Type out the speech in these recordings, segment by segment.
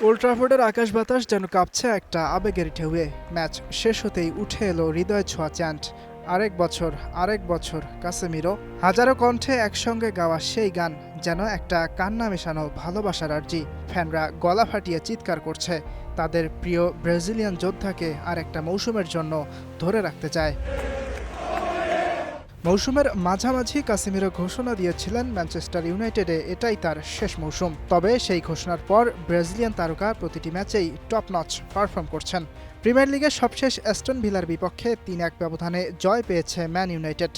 Old ট্রাফোর্ডের আকাশ বাতাস যেন কাঁপছে একটা আবেগের ঢেউয়ে। ম্যাচ শেষ হতেই উঠে এলো হৃদয় ছোঁয়া চ্যান্ট, আরেক বছর কাসেমিরো। হাজারো কণ্ঠে একসঙ্গে গাওয়া সেই গান যেন একটা কান্না মেশানো ভালোবাসার আর্জি। ফ্যানরা গলা ফাটিয়ে চিৎকার করছে, তাদের প্রিয় ব্রাজিলিয়ান যোদ্ধাকে আর একটা মৌসুমের জন্য ধরে রাখতে চায়। মৌসুমের মাঝামাঝি কাসেমিরো ঘোষণা দিয়েছিলেন ম্যানচেস্টার ইউনাইটেডে এটাই তার শেষ মৌসুম। তবে সেই ঘোষণার পর ব্রাজিলিয়ান তারকা প্রতিটি ম্যাচেই টপ নচ পারফর্ম করছেন। প্রিমিয়ার লিগের সবশেষ অ্যাস্টন ভিলার বিপক্ষে ৩-১ ব্যবধানে জয় পেয়েছে ম্যান ইউনাইটেড।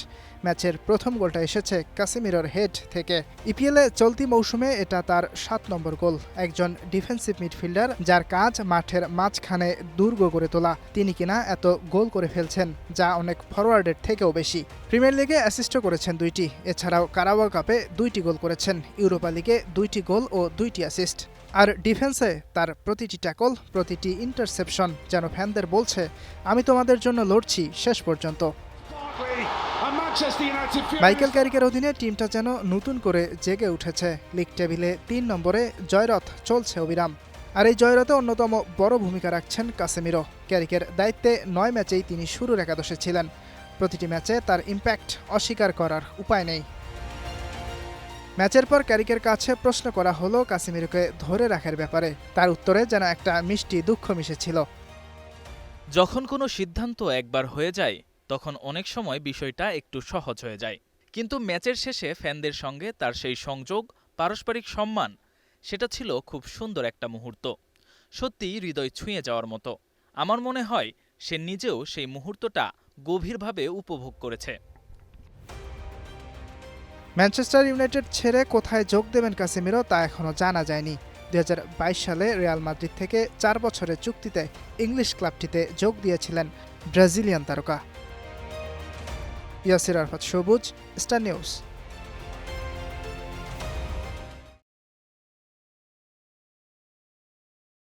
ম্যাচের প্রথম গোলটা এসেছে কাসেমিরোর হেড থেকে। ইপিএলে চলতি মৌসুমে এটা তার ৭ নম্বর গোল। একজন ডিফেন্সিভ মিডফিল্ডার যার কাজ মাঠের মাঝখানে দুর্গ গড়ে তোলা, তিনি কিনা এত গোল করে ফেলছেন, যা অনেক ফরওয়ার্ডের থেকেও বেশি। প্রিমিয়ার লিগে অ্যাসিস্টও করেছেন ২টি, এছাড়াও কারাবাও কাপে ২টি গোল করেছেন, ইউরোপা লিগে ২টি গোল ও ২টি অ্যাসিস্ট। আর ডিফেন্সে তার প্রতিটি ট্যাকল, প্রতিটি ইন্টারসেপশন যেন ফ্যানদের বলছে, আমি তোমাদের জন্য লড়ছি শেষ পর্যন্ত। মাইকেল ক্যারিকের অধীনে টিমটা যেন নতুন করে জেগে উঠেছে। লিগ টেবিলে ৩ নম্বরে জয়রথ চলছে অবিরাম। আর এই জয়রথে অন্যতম বড় ভূমিকা রাখছেন কাসেমিরো। ক্যারিকের দায়িত্বে ৯ ম্যাচেই তিনি শুরুর একাদশে ছিলেন। প্রতিটি ম্যাচে তার ইম্প্যাক্ট অস্বীকার করার উপায় নেই। ম্যাচের পর ক্যারিকের কাছে প্রশ্ন করা হলো কাসেমিরোকে ধরে রাখার ব্যাপারে। তার উত্তরে যেন একটা মিষ্টি দুঃখ মিশেছিল। যখন কোনো সিদ্ধান্ত একবার হয়ে যায় তখন অনেক সময় বিষয়টা একটু সহজ হয়ে যায়, কিন্তু ম্যাচের শেষে ফ্যানদের সঙ্গে তার সেই সংযোগ, পারস্পরিক সম্মান, সেটা ছিল খুব সুন্দর একটা মুহূর্ত, সত্যিই হৃদয় ছুঁয়ে যাওয়ার মতো। আমার মনে হয় সে নিজেও সেই মুহূর্তটা গভীরভাবে উপভোগ করেছে। ম্যানচেস্টার ইউনাইটেড ছেড়ে কোথায় যোগ দেবেন কাসেমিরো তা এখনও জানা যায়নি। ২০২২ সালে রিয়াল মাদ্রিদ থেকে ৪ বছরের চুক্তিতে ইংলিশ ক্লাবটিতে যোগ দিয়েছিলেন ব্রাজিলিয়ান তারকা। ইয়াসির আরাফাত সবুজ, স্টার নিউজ।